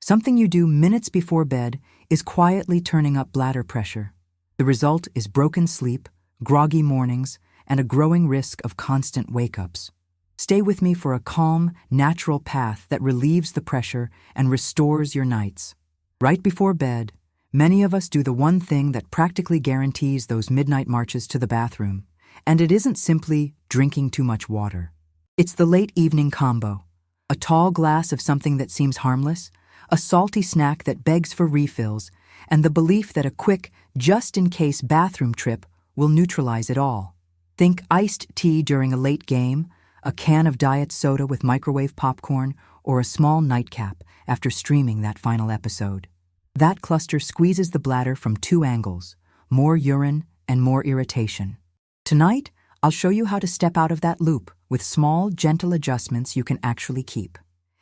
Something you do minutes before bed is quietly turning up bladder pressure. The result is broken sleep, groggy mornings, and a growing risk of constant wake-ups. Stay with me for a calm, natural path that relieves the pressure and restores your nights. Right before bed, many of us do the one thing that practically guarantees those midnight marches to the bathroom, and it isn't simply drinking too much water. It's the late evening combo. A tall glass of something that seems harmless, a salty snack that begs for refills, and the belief that a quick, just-in-case bathroom trip will neutralize it all. Think iced tea during a late game, a can of diet soda with microwave popcorn, or a small nightcap after streaming that final episode. That cluster squeezes the bladder from two angles: more urine and more irritation. Tonight, I'll show you how to step out of that loop with small, gentle adjustments you can actually keep.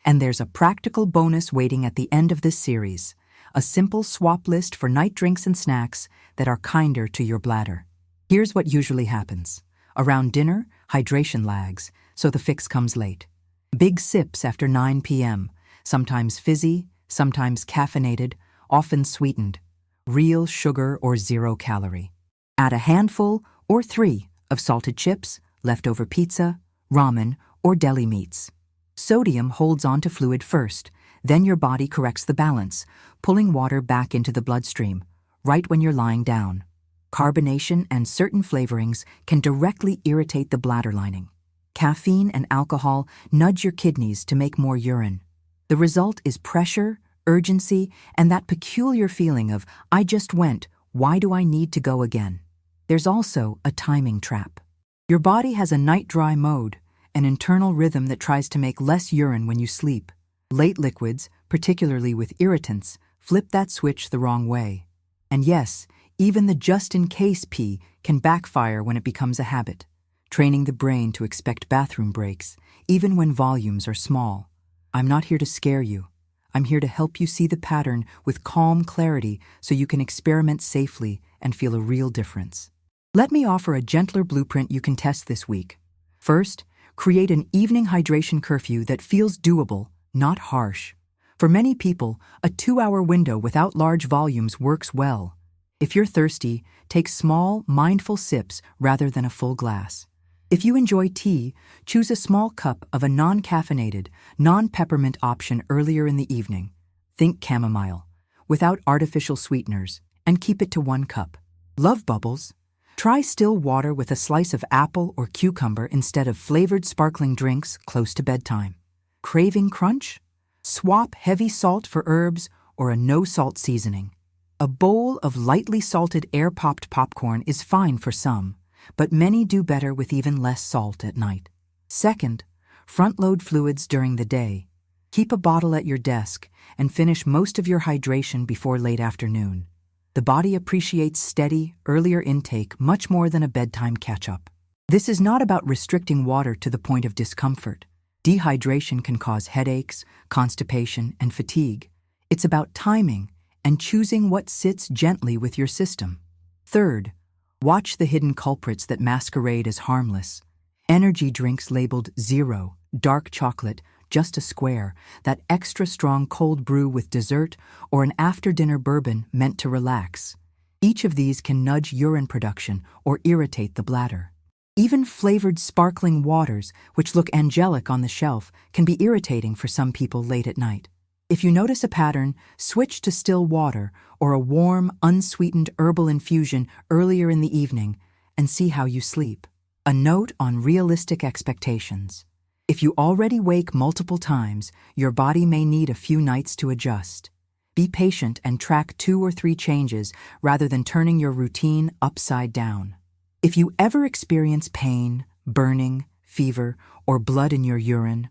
And there's a practical bonus waiting at the end of this series, a simple swap list for night drinks and snacks that are kinder to your bladder. Here's what usually happens. Around dinner, hydration lags, so the fix comes late. Big sips after 9 p.m., sometimes fizzy, sometimes caffeinated, often sweetened. Real sugar or 0 calorie. Add a handful or 3 of salted chips, leftover pizza, ramen, or deli meats. Sodium holds on to fluid first, then your body corrects the balance, pulling water back into the bloodstream, right when you're lying down. Carbonation and certain flavorings can directly irritate the bladder lining. Caffeine and alcohol nudge your kidneys to make more urine. The result is pressure, urgency, and that peculiar feeling of, I just went, why do I need to go again? There's also a timing trap. Your body has a night dry mode, an internal rhythm that tries to make less urine when you sleep. Late liquids, particularly with irritants, flip that switch the wrong way. And yes, even the just-in-case pee can backfire when it becomes a habit, training the brain to expect bathroom breaks, even when volumes are small. I'm not here to scare you. I'm here to help you see the pattern with calm clarity so you can experiment safely and feel a real difference. Let me offer a gentler blueprint you can test this week. First, create an evening hydration curfew that feels doable, not harsh. For many people, a 2-hour window without large volumes works well. If you're thirsty, take small, mindful sips rather than a full glass. If you enjoy tea, choose a small cup of a non-caffeinated, non-peppermint option earlier in the evening. Think chamomile, without artificial sweeteners, and keep it to 1 cup. Love bubbles? Try still water with a slice of apple or cucumber instead of flavored sparkling drinks close to bedtime. Craving crunch? Swap heavy salt for herbs or a no-salt seasoning. A bowl of lightly salted air-popped popcorn is fine for some, but many do better with even less salt at night. Second, front-load fluids during the day. Keep a bottle at your desk and finish most of your hydration before late afternoon. The body appreciates steady, earlier intake much more than a bedtime catch-up. This is not about restricting water to the point of discomfort. Dehydration can cause headaches, constipation, and fatigue. It's about timing and choosing what sits gently with your system. Third, watch the hidden culprits that masquerade as harmless. Energy drinks labeled 0, dark chocolate, just a square, that extra strong cold brew with dessert, or an after-dinner bourbon meant to relax. Each of these can nudge urine production or irritate the bladder. Even flavored sparkling waters, which look angelic on the shelf, can be irritating for some people late at night. If you notice a pattern, switch to still water or a warm, unsweetened herbal infusion earlier in the evening and see how you sleep. A note on realistic expectations. If you already wake multiple times, your body may need a few nights to adjust. Be patient and track 2 or 3 changes rather than turning your routine upside down. If you ever experience pain, burning, fever, or blood in your urine,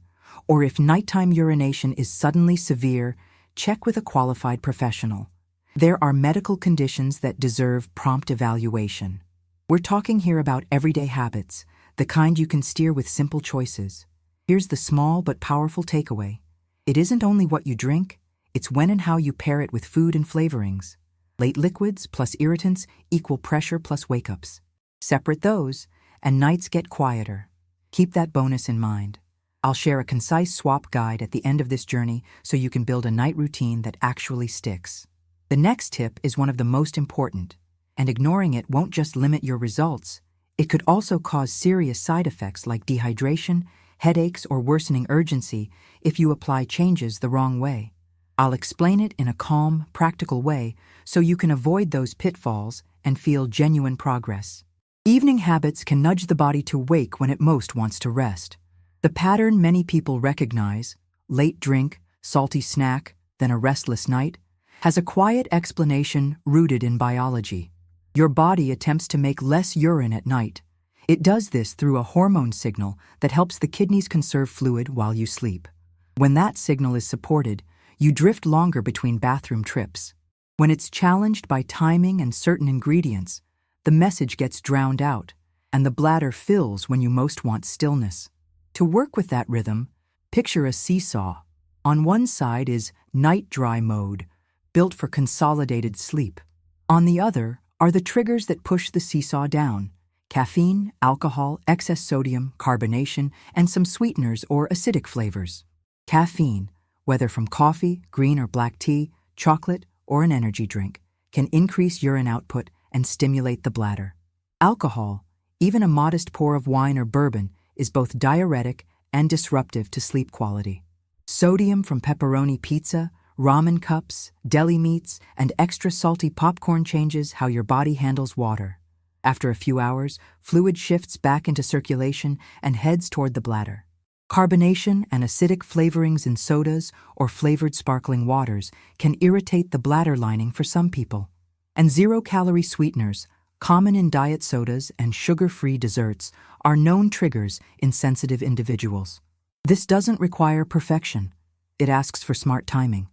or if nighttime urination is suddenly severe, check with a qualified professional. There are medical conditions that deserve prompt evaluation. We're talking here about everyday habits, the kind you can steer with simple choices. Here's the small but powerful takeaway. It isn't only what you drink, it's when and how you pair it with food and flavorings. Late liquids plus irritants equal pressure plus wake-ups. Separate those, and nights get quieter. Keep that bonus in mind. I'll share a concise swap guide at the end of this journey so you can build a night routine that actually sticks. The next tip is one of the most important, and ignoring it won't just limit your results, it could also cause serious side effects like dehydration, headaches, or worsening urgency if you apply changes the wrong way. I'll explain it in a calm, practical way so you can avoid those pitfalls and feel genuine progress. Evening habits can nudge the body to wake when it most wants to rest. The pattern many people recognize, late drink, salty snack, then a restless night, has a quiet explanation rooted in biology. Your body attempts to make less urine at night. It does this through a hormone signal that helps the kidneys conserve fluid while you sleep. When that signal is supported, you drift longer between bathroom trips. When it's challenged by timing and certain ingredients, the message gets drowned out, and the bladder fills when you most want stillness. To work with that rhythm, picture a seesaw. On one side is night dry mode, built for consolidated sleep. On the other are the triggers that push the seesaw down: caffeine, alcohol, excess sodium, carbonation, and some sweeteners or acidic flavors. Caffeine, whether from coffee, green or black tea, chocolate, or an energy drink, can increase urine output and stimulate the bladder. Alcohol, even a modest pour of wine or bourbon, is both diuretic and disruptive to sleep quality. Sodium from pepperoni pizza, ramen cups, deli meats, and extra salty popcorn changes how your body handles water. After a few hours, fluid shifts back into circulation and heads toward the bladder. Carbonation and acidic flavorings in sodas or flavored sparkling waters can irritate the bladder lining for some people. And zero-calorie sweeteners, common in diet sodas and sugar-free desserts, are known triggers in sensitive individuals. This doesn't require perfection. It asks for smart timing.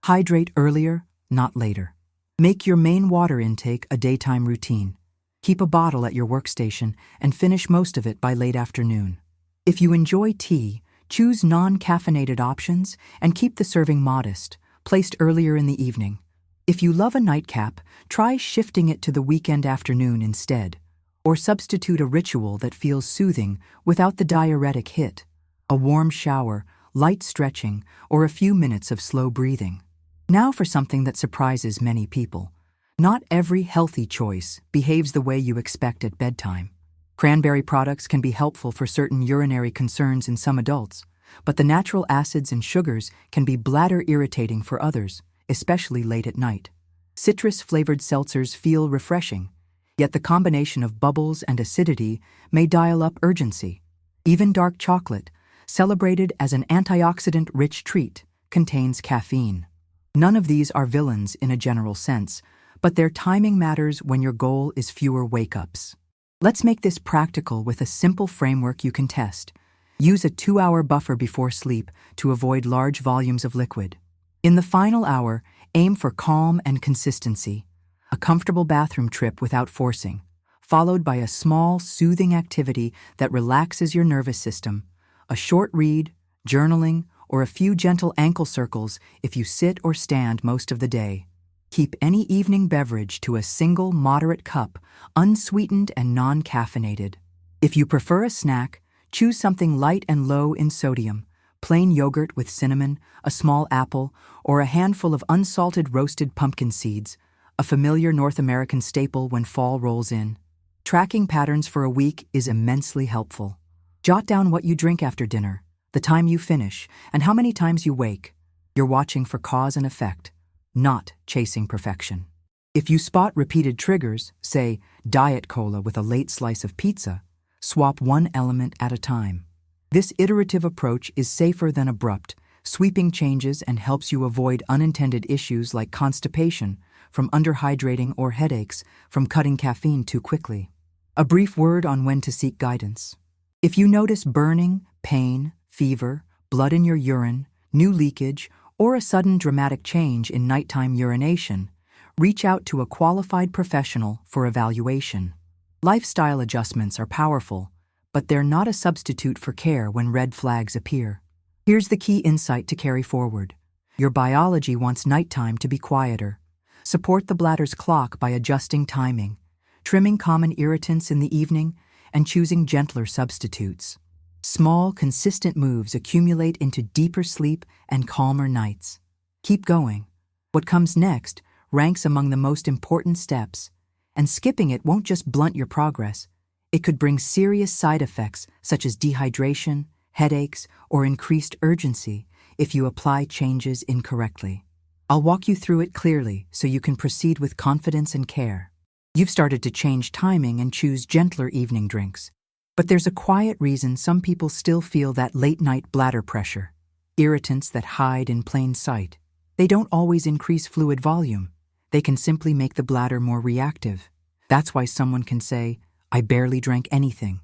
Hydrate earlier, not later. Make your main water intake a daytime routine. Keep a bottle at your workstation and finish most of it by late afternoon. If you enjoy tea, choose non-caffeinated options and keep the serving modest, placed earlier in the evening. If you love a nightcap, try shifting it to the weekend afternoon instead, or substitute a ritual that feels soothing without the diuretic hit: a warm shower, light stretching, or a few minutes of slow breathing. Now for something that surprises many people. Not every healthy choice behaves the way you expect at bedtime. Cranberry products can be helpful for certain urinary concerns in some adults, but the natural acids and sugars can be bladder irritating for others, especially late at night. Citrus-flavored seltzers feel refreshing, yet the combination of bubbles and acidity may dial up urgency. Even dark chocolate, celebrated as an antioxidant-rich treat, contains caffeine. None of these are villains in a general sense, but their timing matters when your goal is fewer wake-ups. Let's make this practical with a simple framework you can test. Use a 2-hour buffer before sleep to avoid large volumes of liquid. In the final hour, aim for calm and consistency. A comfortable bathroom trip without forcing, followed by a small, soothing activity that relaxes your nervous system. A short read, journaling, or a few gentle ankle circles if you sit or stand most of the day. Keep any evening beverage to a single, moderate cup, unsweetened and non-caffeinated. If you prefer a snack, choose something light and low in sodium: plain yogurt with cinnamon, a small apple, or a handful of unsalted roasted pumpkin seeds, a familiar North American staple when fall rolls in. Tracking patterns for a week is immensely helpful. Jot down what you drink after dinner, the time you finish, and how many times you wake. You're watching for cause and effect, not chasing perfection. If you spot repeated triggers, say diet cola with a late slice of pizza, swap one element at a time. This iterative approach is safer than abrupt, sweeping changes, and helps you avoid unintended issues like constipation from underhydrating or headaches from cutting caffeine too quickly. A brief word on when to seek guidance. If you notice burning, pain, fever, blood in your urine, new leakage, or a sudden dramatic change in nighttime urination, reach out to a qualified professional for evaluation. Lifestyle adjustments are powerful, but they're not a substitute for care when red flags appear. Here's the key insight to carry forward. Your biology wants nighttime to be quieter. Support the bladder's clock by adjusting timing, trimming common irritants in the evening, and choosing gentler substitutes. Small, consistent moves accumulate into deeper sleep and calmer nights. Keep going. What comes next ranks among the most important steps, and skipping it won't just blunt your progress. It could bring serious side effects such as dehydration, headaches, or increased urgency if you apply changes incorrectly. I'll walk you through it clearly so you can proceed with confidence and care. You've started to change timing and choose gentler evening drinks. But there's a quiet reason some people still feel that late-night bladder pressure. Irritants that hide in plain sight. They don't always increase fluid volume. They can simply make the bladder more reactive. That's why someone can say, "I barely drank anything,"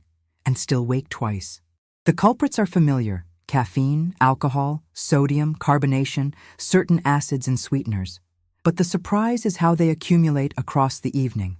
and still wake twice. The culprits are familiar: caffeine, alcohol, sodium, carbonation, certain acids and sweeteners. But the surprise is how they accumulate across the evening.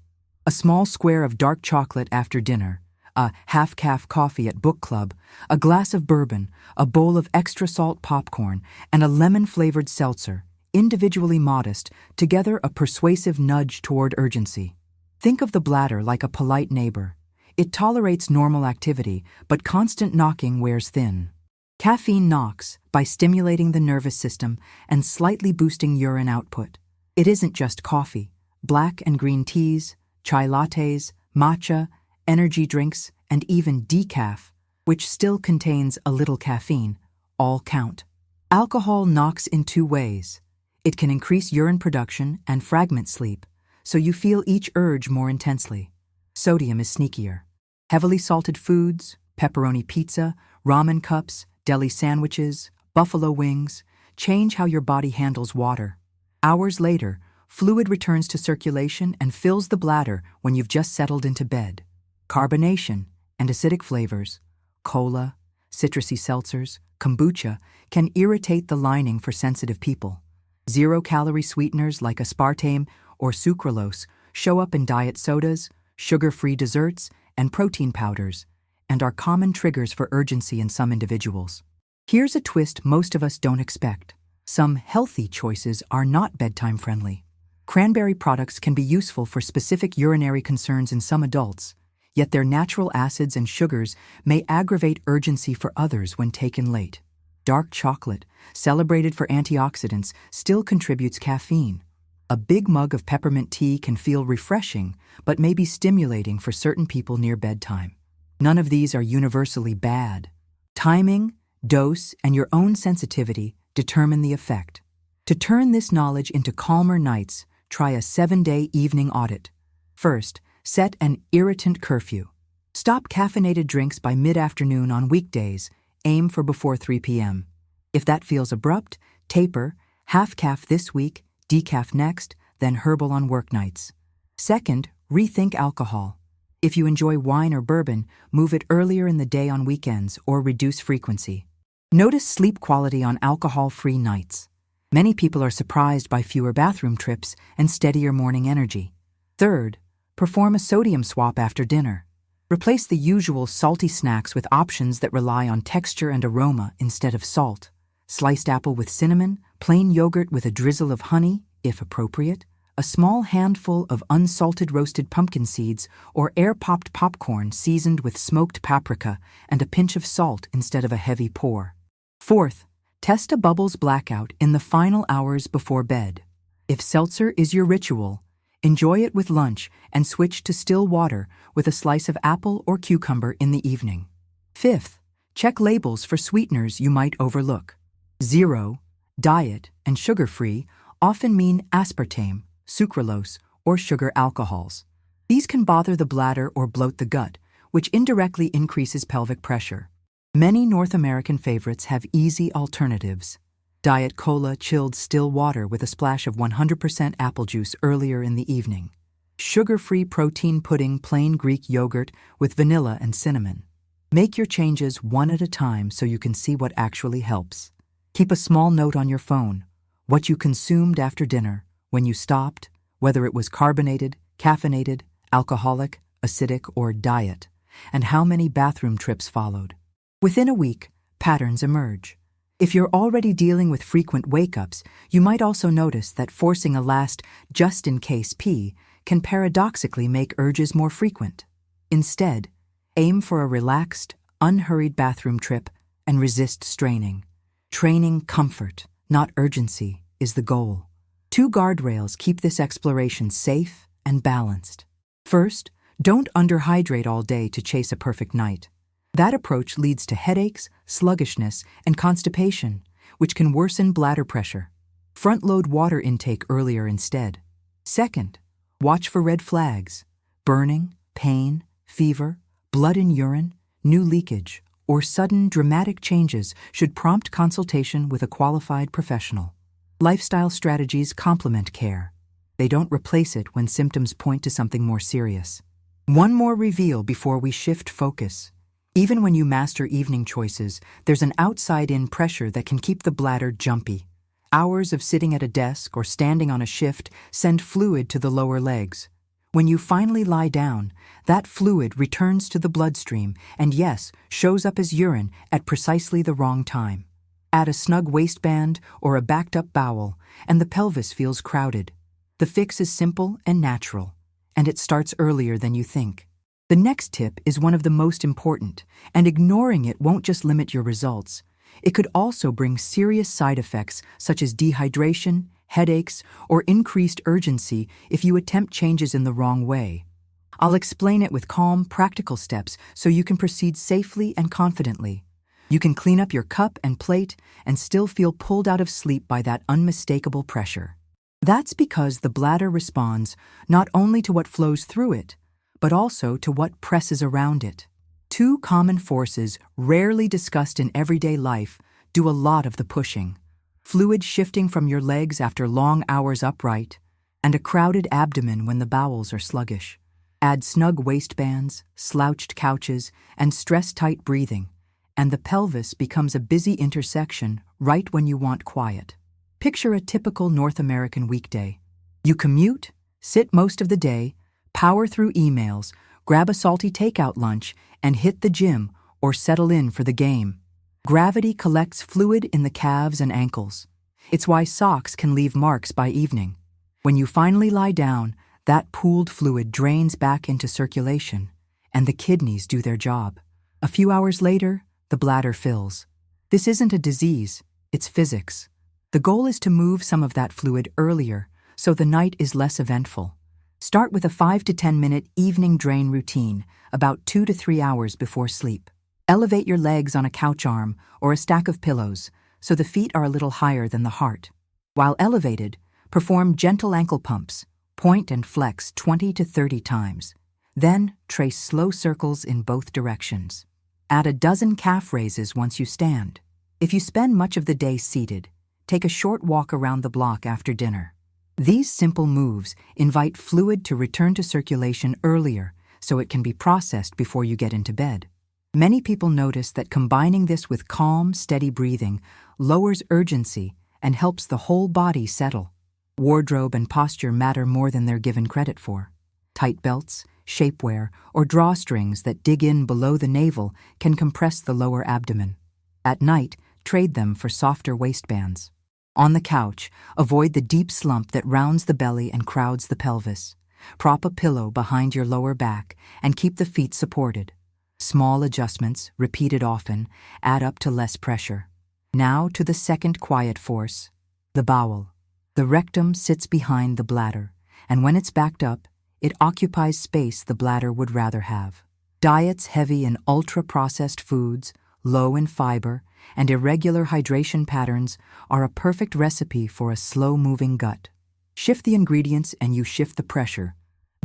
A small square of dark chocolate after dinner, a half-calf coffee at book club, a glass of bourbon, a bowl of extra salt popcorn, and a lemon-flavored seltzer, individually modest, together a persuasive nudge toward urgency. Think of the bladder like a polite neighbor. It tolerates normal activity, but constant knocking wears thin. Caffeine knocks by stimulating the nervous system and slightly boosting urine output. It isn't just coffee. Black and green teas, chai lattes, matcha, energy drinks, and even decaf, which still contains a little caffeine, all count. Alcohol knocks in two ways. It can increase urine production and fragment sleep, so you feel each urge more intensely. Sodium is sneakier. Heavily salted foods, pepperoni pizza, ramen cups, deli sandwiches, buffalo wings, change how your body handles water. Hours later, fluid returns to circulation and fills the bladder when you've just settled into bed. Carbonation and acidic flavors, cola, citrusy seltzers, kombucha, can irritate the lining for sensitive people. Zero-calorie sweeteners like aspartame or sucralose show up in diet sodas, sugar-free desserts, and protein powders, and are common triggers for urgency in some individuals. Here's a twist most of us don't expect. Some healthy choices are not bedtime friendly. Cranberry products can be useful for specific urinary concerns in some adults, yet their natural acids and sugars may aggravate urgency for others when taken late. Dark chocolate, celebrated for antioxidants, still contributes caffeine. A big mug of peppermint tea can feel refreshing, but may be stimulating for certain people near bedtime. None of these are universally bad. Timing, dose, and your own sensitivity determine the effect. To turn this knowledge into calmer nights, try a 7-day evening audit. First, set an irritant curfew. Stop caffeinated drinks by mid-afternoon on weekdays. Aim for before 3 p.m. If that feels abrupt, taper, half-calf this week, decaf next, then herbal on work nights. Second, rethink alcohol. If you enjoy wine or bourbon, move it earlier in the day on weekends or reduce frequency. Notice sleep quality on alcohol-free nights. Many people are surprised by fewer bathroom trips and steadier morning energy. Third, perform a sodium swap after dinner. Replace the usual salty snacks with options that rely on texture and aroma instead of salt. Sliced apple with cinnamon, plain yogurt with a drizzle of honey, if appropriate, a small handful of unsalted roasted pumpkin seeds, or air-popped popcorn seasoned with smoked paprika and a pinch of salt instead of a heavy pour. Fourth, test a bubbles blackout in the final hours before bed. If seltzer is your ritual, enjoy it with lunch and switch to still water with a slice of apple or cucumber in the evening. Fifth, check labels for sweeteners you might overlook. Zero, diet, and sugar-free often mean aspartame, sucralose, or sugar alcohols. These can bother the bladder or bloat the gut, which indirectly increases pelvic pressure. Many North American favorites have easy alternatives. Diet Cola chilled still water with a splash of 100% apple juice earlier in the evening. Sugar-free protein pudding plain Greek yogurt with vanilla and cinnamon. Make your changes one at a time so you can see what actually helps. Keep a small note on your phone, what you consumed after dinner, when you stopped, whether it was carbonated, caffeinated, alcoholic, acidic, or diet, and how many bathroom trips followed. Within a week, patterns emerge. If you're already dealing with frequent wake-ups, you might also notice that forcing a last just-in-case pee can paradoxically make urges more frequent. Instead, aim for a relaxed, unhurried bathroom trip, and resist straining. Training comfort, not urgency, is the goal. 2 guardrails keep this exploration safe and balanced. First, don't underhydrate all day to chase a perfect night. That approach leads to headaches, sluggishness, and constipation, which can worsen bladder pressure. Front-load water intake earlier instead. Second, watch for red flags: burning, pain, fever, blood in urine, new leakage, or sudden dramatic changes should prompt consultation with a qualified professional. Lifestyle strategies complement care. They don't replace it when symptoms point to something more serious. One more reveal before we shift focus. Even when you master evening choices, there's an outside-in pressure that can keep the bladder jumpy. Hours of sitting at a desk or standing on a shift send fluid to the lower legs. When you finally lie down, that fluid returns to the bloodstream and, yes, shows up as urine at precisely the wrong time. Add a snug waistband or a backed-up bowel, and the pelvis feels crowded. The fix is simple and natural, and it starts earlier than you think. The next tip is one of the most important, and ignoring it won't just limit your results. It could also bring serious side effects such as dehydration, headaches, or increased urgency if you attempt changes in the wrong way. I'll explain it with calm, practical steps so you can proceed safely and confidently. You can clean up your cup and plate and still feel pulled out of sleep by that unmistakable pressure. That's because the bladder responds not only to what flows through it, but also to what presses around it. 2 common forces rarely discussed in everyday life do a lot of the pushing: fluid shifting from your legs after long hours upright, and a crowded abdomen when the bowels are sluggish. Add snug waistbands, slouched couches, and stress-tight breathing, and the pelvis becomes a busy intersection right when you want quiet. Picture a typical North American weekday. You commute, sit most of the day, power through emails, grab a salty takeout lunch, and hit the gym or settle in for the game. Gravity collects fluid in the calves and ankles. It's why socks can leave marks by evening. When you finally lie down, that pooled fluid drains back into circulation, and the kidneys do their job. A few hours later, the bladder fills. This isn't a disease, it's physics. The goal is to move some of that fluid earlier so the night is less eventful. Start with a 5 to 10 minute evening drain routine, about 2 to 3 hours before sleep. Elevate your legs on a couch arm or a stack of pillows so the feet are a little higher than the heart. While elevated, perform gentle ankle pumps, point and flex 20 to 30 times. Then trace slow circles in both directions. Add a dozen calf raises once you stand. If you spend much of the day seated, take a short walk around the block after dinner. These simple moves invite fluid to return to circulation earlier so it can be processed before you get into bed. Many people notice that combining this with calm, steady breathing lowers urgency and helps the whole body settle. Wardrobe and posture matter more than they're given credit for. Tight belts, shapewear, or drawstrings that dig in below the navel can compress the lower abdomen. At night, trade them for softer waistbands. On the couch, avoid the deep slump that rounds the belly and crowds the pelvis. Prop a pillow behind your lower back and keep the feet supported. Small adjustments, repeated often, add up to less pressure. Now to the second quiet force, the bowel. The rectum sits behind the bladder, and when it's backed up, it occupies space the bladder would rather have. Diets heavy in ultra-processed foods, low in fiber, and irregular hydration patterns are a perfect recipe for a slow-moving gut. Shift the ingredients and you shift the pressure.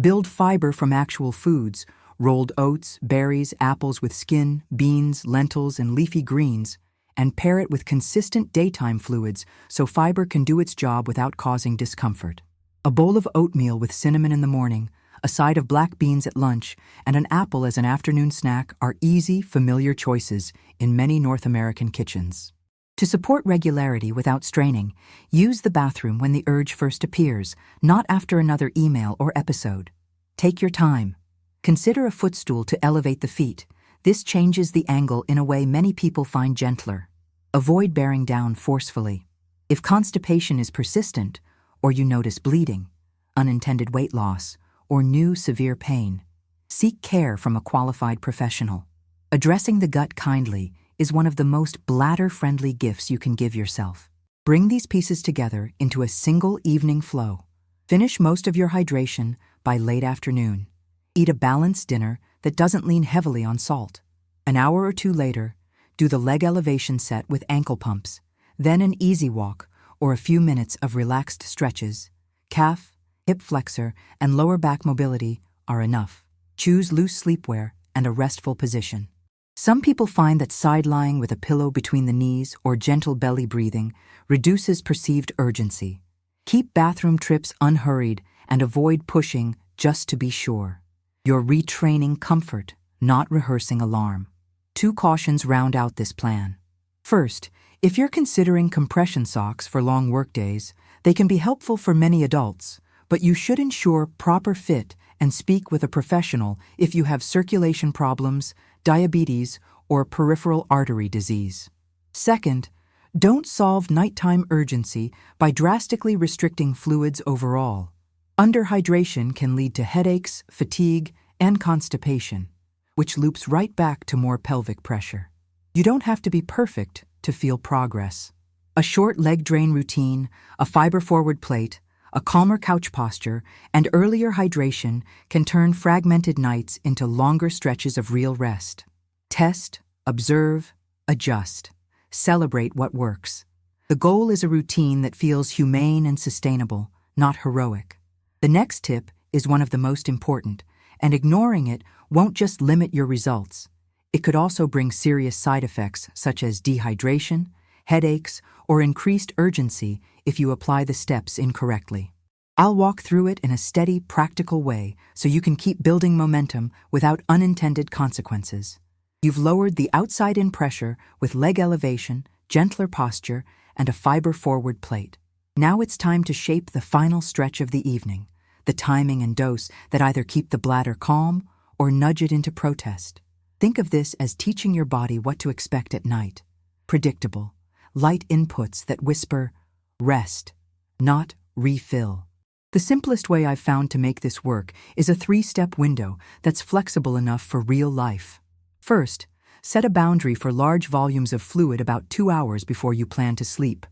Build fiber from actual foods, rolled oats, berries, apples with skin, beans, lentils, and leafy greens, and pair it with consistent daytime fluids so fiber can do its job without causing discomfort. A bowl of oatmeal with cinnamon in the morning, a side of black beans at lunch, and an apple as an afternoon snack are easy, familiar choices in many North American kitchens. To support regularity without straining, use the bathroom when the urge first appears, not after another email or episode. Take your time. Consider a footstool to elevate the feet. This changes the angle in a way many people find gentler. Avoid bearing down forcefully. If constipation is persistent, or you notice bleeding, unintended weight loss, or new severe pain, seek care from a qualified professional. Addressing the gut kindly is one of the most bladder-friendly gifts you can give yourself. Bring these pieces together into a single evening flow. Finish most of your hydration by late afternoon. Eat a balanced dinner that doesn't lean heavily on salt. An hour or two later, do the leg elevation set with ankle pumps, then an easy walk or a few minutes of relaxed stretches. Calf, hip flexor, and lower back mobility are enough. Choose loose sleepwear and a restful position. Some people find that side-lying with a pillow between the knees or gentle belly breathing reduces perceived urgency. Keep bathroom trips unhurried and avoid pushing just to be sure. You're retraining comfort, not rehearsing alarm. 2 cautions round out this plan. First, if you're considering compression socks for long workdays, they can be helpful for many adults, but you should ensure proper fit and speak with a professional if you have circulation problems, diabetes, or peripheral artery disease. Second, don't solve nighttime urgency by drastically restricting fluids overall. Underhydration can lead to headaches, fatigue, and constipation, which loops right back to more pelvic pressure. You don't have to be perfect to feel progress. A short leg drain routine, a fiber-forward plate, a calmer couch posture, and earlier hydration can turn fragmented nights into longer stretches of real rest. Test, observe, adjust. Celebrate what works. The goal is a routine that feels humane and sustainable, not heroic. The next tip is one of the most important, and ignoring it won't just limit your results. It could also bring serious side effects such as dehydration, headaches, or increased urgency if you apply the steps incorrectly. I'll walk through it in a steady, practical way so you can keep building momentum without unintended consequences. You've lowered the outside-in pressure with leg elevation, gentler posture, and a fiber-forward plate. Now it's time to shape the final stretch of the evening, the timing and dose that either keep the bladder calm or nudge it into protest. Think of this as teaching your body what to expect at night. Predictable, light inputs that whisper, rest, not refill. The simplest way I've found to make this work is a 3-step window that's flexible enough for real life. First, set a boundary for large volumes of fluid about 2 hours before you plan to sleep.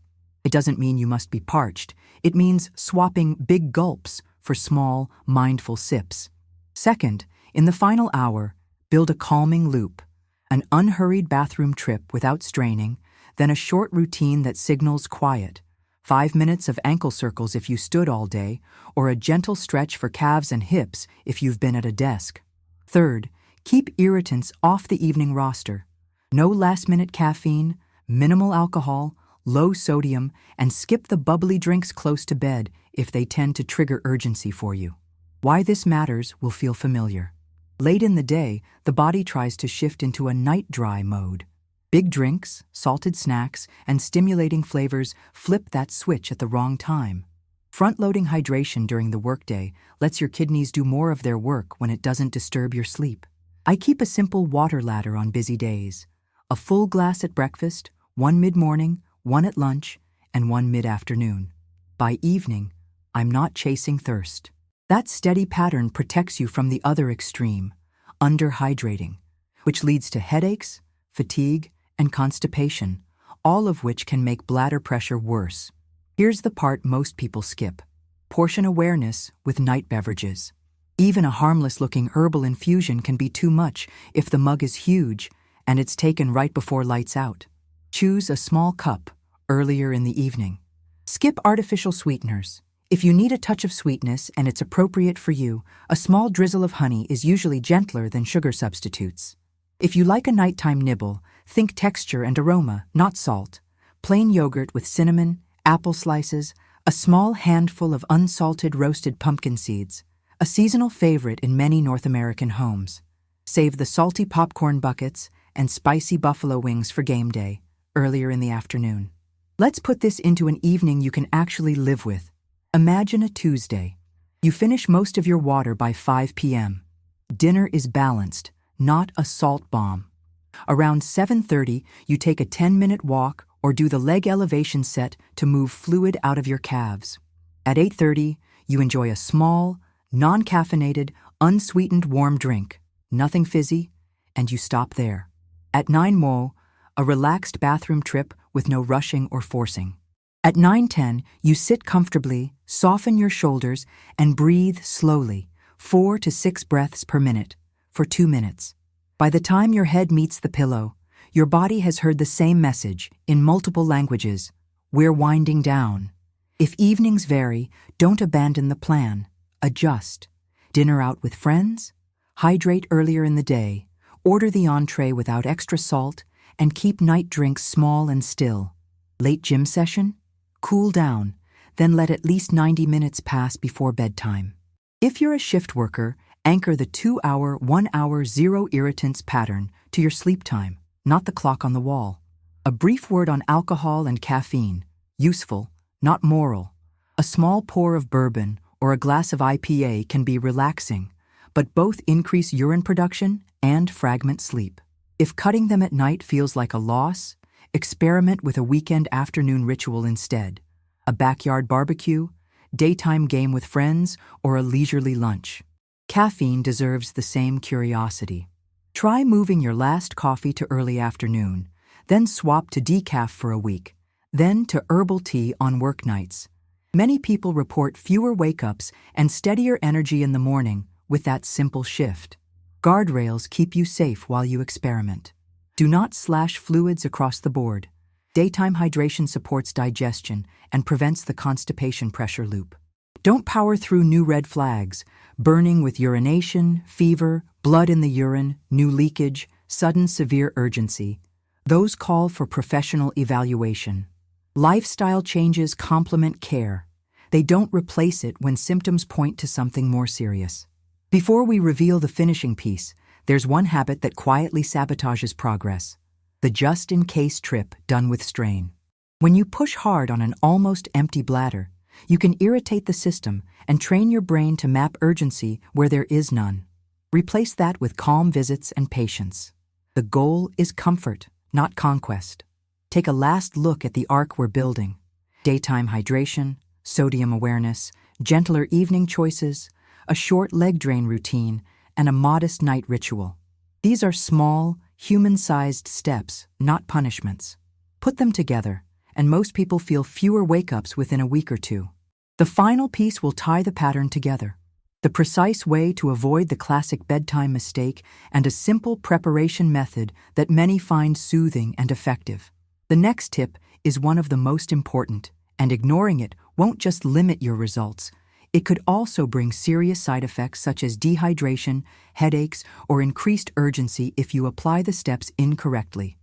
It doesn't mean you must be parched. It means swapping big gulps for small, mindful sips. Second, in the final hour, build a calming loop, an unhurried bathroom trip without straining, then a short routine that signals quiet, 5 minutes of ankle circles if you stood all day, or a gentle stretch for calves and hips if you've been at a desk. Third, keep irritants off the evening roster. No last-minute caffeine, minimal alcohol, low sodium, and skip the bubbly drinks close to bed if they tend to trigger urgency for you. Why this matters will feel familiar. Late in the day, the body tries to shift into a night-dry mode. Big drinks, salted snacks, and stimulating flavors flip that switch at the wrong time. Front-loading hydration during the workday lets your kidneys do more of their work when it doesn't disturb your sleep. I keep a simple water ladder on busy days. A full glass at breakfast, 1 mid-morning, 1 at lunch, and 1 mid-afternoon. By evening, I'm not chasing thirst. That steady pattern protects you from the other extreme, underhydrating, which leads to headaches, fatigue, and constipation, all of which can make bladder pressure worse. Here's the part most people skip: portion awareness with night beverages. Even a harmless-looking herbal infusion can be too much if the mug is huge and it's taken right before lights out. Choose a small cup earlier in the evening. Skip artificial sweeteners. If you need a touch of sweetness and it's appropriate for you, a small drizzle of honey is usually gentler than sugar substitutes. If you like a nighttime nibble, think texture and aroma, not salt. Plain yogurt with cinnamon, apple slices, a small handful of unsalted roasted pumpkin seeds, a seasonal favorite in many North American homes. Save the salty popcorn buckets and spicy buffalo wings for game day, earlier in the afternoon. Let's put this into an evening you can actually live with. Imagine a Tuesday. You finish most of your water by 5 p.m. Dinner is balanced, not a salt bomb. Around 7:30, you take a 10-minute walk or do the leg elevation set to move fluid out of your calves. At 8:30, you enjoy a small, non-caffeinated, unsweetened warm drink, nothing fizzy, and you stop there. At 9 mo, a relaxed bathroom trip with no rushing or forcing. At 9:10, you sit comfortably, soften your shoulders, and breathe slowly, 4 to 6 breaths per minute, for 2 minutes. By the time your head meets the pillow, your body has heard the same message in multiple languages. We're winding down. If evenings vary, don't abandon the plan. Adjust. Dinner out with friends? Hydrate earlier in the day. Order the entree without extra salt, and keep night drinks small and still. Late gym session? Cool down, then let at least 90 minutes pass before bedtime. If you're a shift worker, anchor the 2-hour, 1-hour zero irritants pattern to your sleep time, not the clock on the wall. A brief word on alcohol and caffeine. Useful, not moral. A small pour of bourbon or a glass of IPA can be relaxing, but both increase urine production and fragment sleep. If cutting them at night feels like a loss, experiment with a weekend afternoon ritual instead. A backyard barbecue, daytime game with friends, or a leisurely lunch. Caffeine deserves the same curiosity. Try moving your last coffee to early afternoon, then swap to decaf for a week, then to herbal tea on work nights. Many people report fewer wake-ups and steadier energy in the morning with that simple shift. Guardrails keep you safe while you experiment. Do not slash fluids across the board. Daytime hydration supports digestion and prevents the constipation pressure loop. Don't power through new red flags, burning with urination, fever, blood in the urine, new leakage, sudden severe urgency. Those call for professional evaluation. Lifestyle changes complement care. They don't replace it when symptoms point to something more serious. Before we reveal the finishing piece, there's one habit that quietly sabotages progress: the just-in-case trip done with strain. When you push hard on an almost empty bladder, you can irritate the system and train your brain to map urgency where there is none. Replace that with calm visits and patience. The goal is comfort, not conquest. Take a last look at the arc we're building. Daytime hydration, sodium awareness, gentler evening choices, a short leg drain routine, and a modest night ritual. These are small, human-sized steps, not punishments. Put them together, and most people feel fewer wake-ups within a week or two. The final piece will tie the pattern together. The precise way to avoid the classic bedtime mistake and a simple preparation method that many find soothing and effective. The next tip is one of the most important, and ignoring it won't just limit your results. It could also bring serious side effects such as dehydration, headaches, or increased urgency if you apply the steps incorrectly.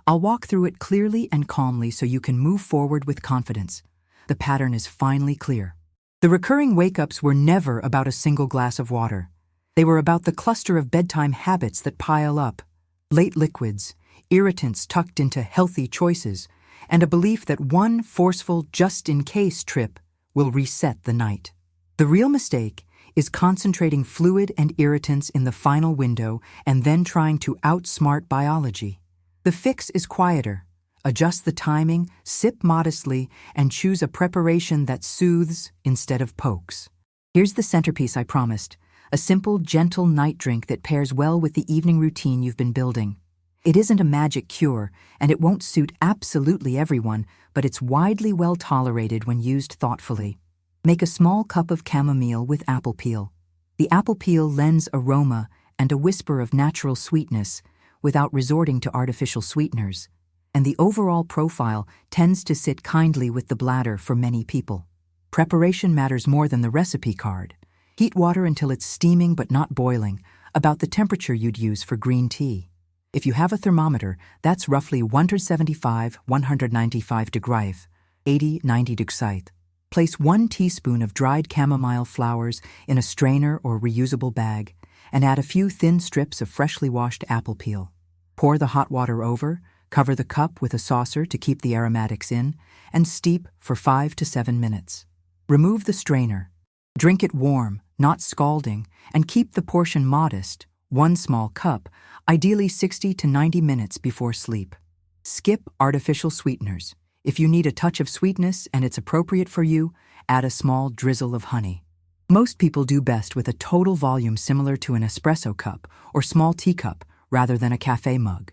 I'll walk through it clearly and calmly so you can move forward with confidence. The pattern is finally clear. The recurring wake-ups were never about a single glass of water. They were about the cluster of bedtime habits that pile up: late liquids, irritants tucked into healthy choices, and a belief that one forceful just-in-case trip will reset the night. The real mistake is concentrating fluid and irritants in the final window and then trying to outsmart biology. The fix is quieter. Adjust the timing, sip modestly, and choose a preparation that soothes instead of pokes. Here's the centerpiece I promised: a simple, gentle night drink that pairs well with the evening routine you've been building. It isn't a magic cure, and it won't suit absolutely everyone, but it's widely well tolerated when used thoughtfully. Make a small cup of chamomile with apple peel. The apple peel lends aroma and a whisper of natural sweetness without resorting to artificial sweeteners, and the overall profile tends to sit kindly with the bladder for many people. Preparation matters more than the recipe card. Heat water until it's steaming but not boiling, about the temperature you'd use for green tea. If you have a thermometer, that's roughly 175–195 degrees, 80–90 degrees. Place 1 teaspoon of dried chamomile flowers in a strainer or reusable bag, and add a few thin strips of freshly washed apple peel. Pour the hot water over, cover the cup with a saucer to keep the aromatics in, and steep for 5 to 7 minutes. Remove the strainer. Drink it warm, not scalding, and keep the portion modest, 1 small cup, ideally 60 to 90 minutes before sleep. Skip artificial sweeteners. If you need a touch of sweetness and it's appropriate for you, add a small drizzle of honey. Most people do best with a total volume similar to an espresso cup or small teacup rather than a cafe mug.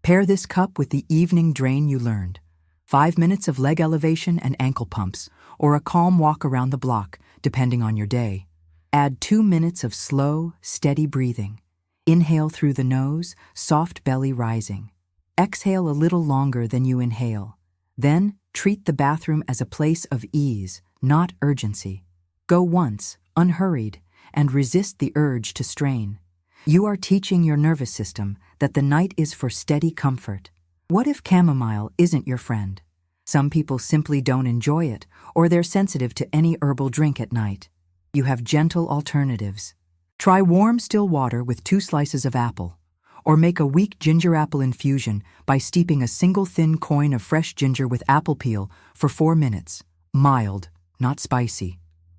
Pair this cup with the evening drain you learned. 5 minutes of leg elevation and ankle pumps, or a calm walk around the block, depending on your day. Add 2 minutes of slow, steady breathing. Inhale through the nose, soft belly rising. Exhale a little longer than you inhale. Then, treat the bathroom as a place of ease, not urgency. Go once, unhurried, and resist the urge to strain. You are teaching your nervous system that the night is for steady comfort. What if chamomile isn't your friend? Some people simply don't enjoy it, or they're sensitive to any herbal drink at night. You have gentle alternatives. Try warm still water with 2 slices of apple, or make a weak ginger apple infusion by steeping a single thin coin of fresh ginger with apple peel for 4 minutes. Mild, not spicy.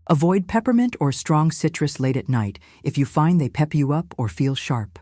Avoid peppermint or strong citrus late at night if you find they pep you up or feel sharp.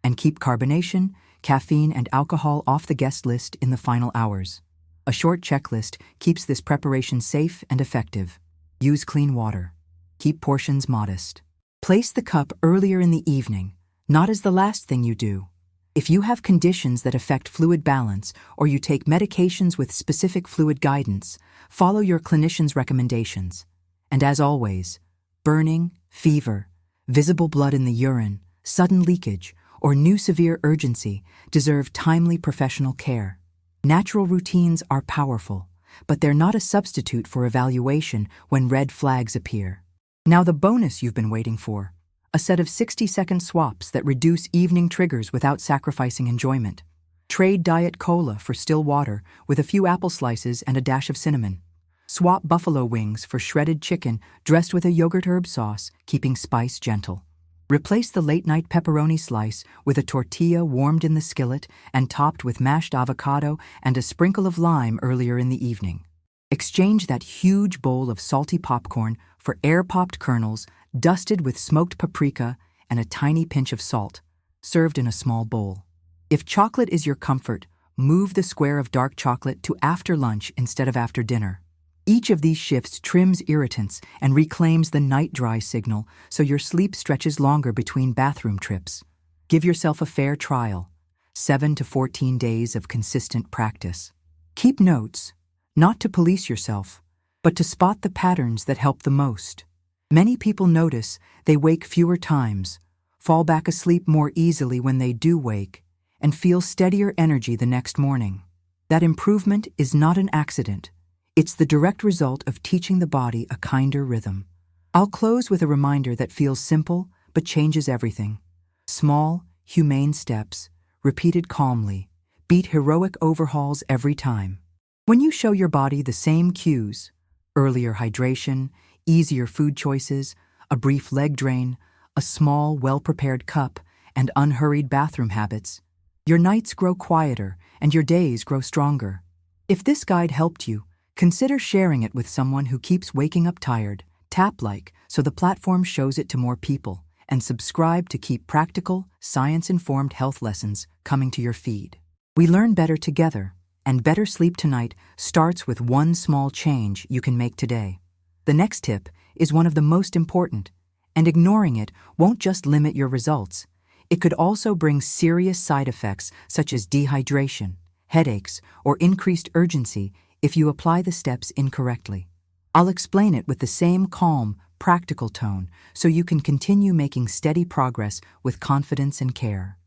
And keep carbonation, caffeine, and alcohol off the guest list in the final hours. A short checklist keeps this preparation safe and effective. Use clean water. Keep portions modest. Place the cup earlier in the evening, not as the last thing you do. If you have conditions that affect fluid balance or you take medications with specific fluid guidance, follow your clinician's recommendations. And as always, burning, fever, visible blood in the urine, sudden leakage, or new severe urgency deserve timely professional care. Natural routines are powerful, but they're not a substitute for evaluation when red flags appear. Now the bonus you've been waiting for, a set of 60-second swaps that reduce evening triggers without sacrificing enjoyment. Trade Diet Cola for still water with a few apple slices and a dash of cinnamon. Swap buffalo wings for shredded chicken dressed with a yogurt herb sauce, keeping spice gentle. Replace the late-night pepperoni slice with a tortilla warmed in the skillet and topped with mashed avocado and a sprinkle of lime earlier in the evening. Exchange that huge bowl of salty popcorn for air-popped kernels dusted with smoked paprika and a tiny pinch of salt, served in a small bowl. If chocolate is your comfort, move the square of dark chocolate to after lunch instead of after dinner. Each of these shifts trims irritants and reclaims the night dry signal so your sleep stretches longer between bathroom trips. Give yourself a fair trial, 7 to 14 days of consistent practice. Keep notes, not to police yourself, but to spot the patterns that help the most. Many people notice they wake fewer times, fall back asleep more easily when they do wake, and feel steadier energy the next morning. That improvement is not an accident. It's the direct result of teaching the body a kinder rhythm. I'll close with a reminder that feels simple but changes everything. Small, humane steps, repeated calmly, beat heroic overhauls every time. When you show your body the same cues, earlier hydration, easier food choices, a brief leg drain, a small, well-prepared cup, and unhurried bathroom habits, your nights grow quieter and your days grow stronger. If this guide helped you, consider sharing it with someone who keeps waking up tired. Tap like so the platform shows it to more people, and subscribe to keep practical, science-informed health lessons coming to your feed. We learn better together, and better sleep tonight starts with one small change you can make today. The next tip is one of the most important, and ignoring it won't just limit your results. It could also bring serious side effects such as dehydration, headaches, or increased urgency if you apply the steps incorrectly. I'll explain it with the same calm, practical tone so you can continue making steady progress with confidence and care.